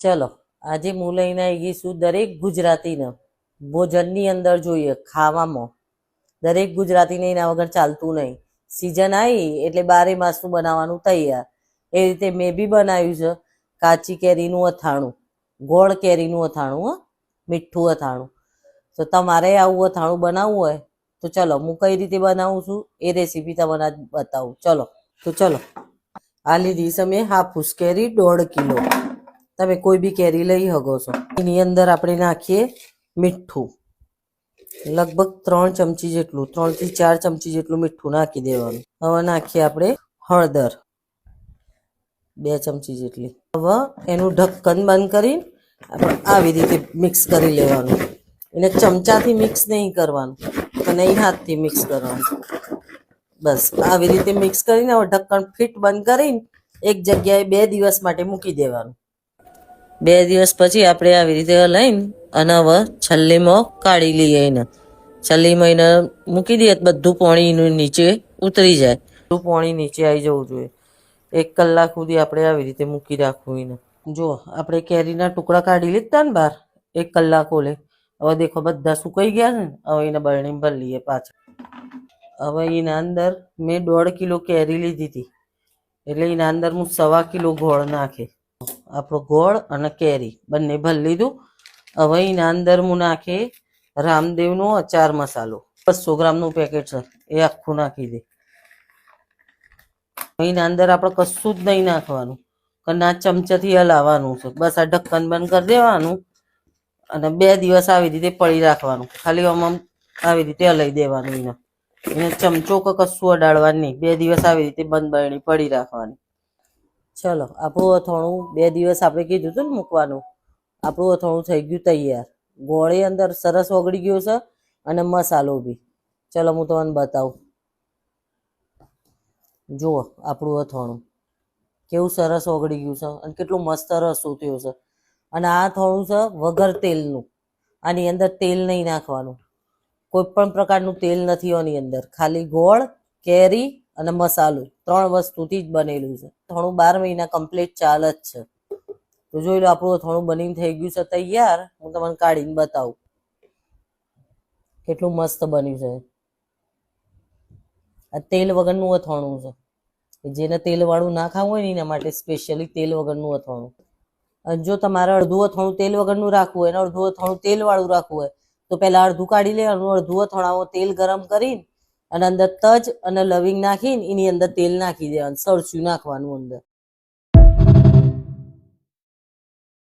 ચલો આજે હું લઈને આવી ગઈ છું દરેક ગુજરાતીને ભોજનની અંદર જોઈએ ખાવામાં દરેક ગુજરાતીને એના વગર ચાલતું નહીં. સિઝન આવી એટલે 12 માસનું બનાવવાનું તૈયાર. એ રીતે મેં બી બનાવ્યું છે કાચી કેરીનું અથાણું, ગોળ કેરીનું અથાણું, મીઠું અથાણું. તો તમારે આવું અથાણું બનાવવું હોય તો ચલો હું કઈ રીતે બનાવું છું એ રેસીપી તમને બતાવું. ચલો આ લીધી છે મેં હાફૂસ કેરી 1.5 કિલો. તમે કોઈ બી કેરી લઈ શકો છો. એની અંદર આપણે નાખીએ મીઠું, લગભગ 3 ચમચી જેટલું, 3 થી 4 ચમચી જેટલું મીઠું નાખી દેવાનું. હવે નાખીએ આપણે હળદર 2 ચમચી જેટલી. હવે એનું ઢક્કન બંધ કરી આપણે આવી રીતે મિક્સ કરી લેવાનું. એને ચમચાથી મિક્સ નહીં કરવાનું અને નહીં હાથથી મિક્સ કરવાનું. બસ આવી રીતે મિક્સ કરીને હવે ઢક્કન ફિટ બંધ કરીને એક જગ્યાએ 2 દિવસ માટે મૂકી દેવાનું. 2 દિવસ પછી આપણે આવી રીતે લઈને અને હવે છલ્લીમાં કાઢી લઈએ. એને છલ્લીમાં એને મૂકી દઈએ બધું પાણી નીચે ઉતરી જાય. બધું પાણી નીચે આવી જવું જોઈએ. 1 કલાક સુધી આપણે આવી રીતે મૂકી રાખવું. એને જો આપણે કેરીના ટુકડા કાઢી લીધા ને બહાર 1 કલાક ઓલે, હવે દેખો બધા સુકાઈ ગયા છે ને. હવે એને બરણી ભરી લઈએ પાછા. હવે એના અંદર મેં 1.5 કિલો કેરી લીધી હતી એટલે એના અંદર હું 1.25 કિલો ગોળ નાખે. આપણો ગોળ અને કેરી બંને ભરી લીધું. હવે એના અંદર હું નાખે રામદેવનો અચાર મસાલો, 200 ગ્રામનું પેકેટ છે એ આખું નાખી દે. એના અંદર આપણે કશું જ નહીં નાખવાનું, ના ચમચાથી હલાવવાનું છે. બસ આ ઢક્કન બંધ કરી દેવાનું અને 2 દિવસ આવી રીતે પડી રાખવાનું. ખાલી આમ આવી રીતે હલાવી દેવાનું. એને ચમચો કે કશું અડાડવાનું નહીં. 2 દિવસ આવી રીતે બંધ બરણી પડી રાખવાની. ચલો આપણું અથાણું 2 દિવસ આપણે કીધું હતું ને મૂકવાનું. આપણું અથાણું થઈ ગયું તૈયાર. ગોળે અંદર સરસ ઓગળી ગયો છે અને મસાલો બી. ચલો હું તમને બતાવું. જુઓ આપણું અથાણું કેવું સરસ ઓગળી ગયું છે અને કેટલું મસ્ત રસો થયો છે. અને આ અથાણું છે વગર તેલનું. આની અંદર તેલ નહીં નાખવાનું, કોઈ પણ પ્રકારનું તેલ નથી આની અંદર. ખાલી ગોળ, કેરી અને મસાલો 3 વસ્તુથી જ બનેલું છે. અથાણું 12 મહિના કમ્પ્લીટ ચાલે જ છે. તો જોઈ લો આપણું અથાણું બનીને થઈ ગયું છે તૈયાર. હું તમને કાઢીને બતાવું કેટલું મસ્ત બન્યું છે. આ તેલ વગરનું અથાણું છે. જેને તેલ વાળું ના ખાવું હોય ને એના માટે સ્પેશિયલી તેલ વગરનું અથાણું. અને જો તમારે અડધું અથાણું તેલ વગરનું રાખવું હોય અને અડધું અથાણું તેલ વાળું રાખવું હોય તો પહેલા અડધું કાઢી લેવાનું. અડધું અથાણામાં તેલ ગરમ કરીને અને અંદર તજ અને લવિંગ નાખીને એની અંદર તેલ નાખી દેવાનું. સરસ્યું નાખવાનું અંદર.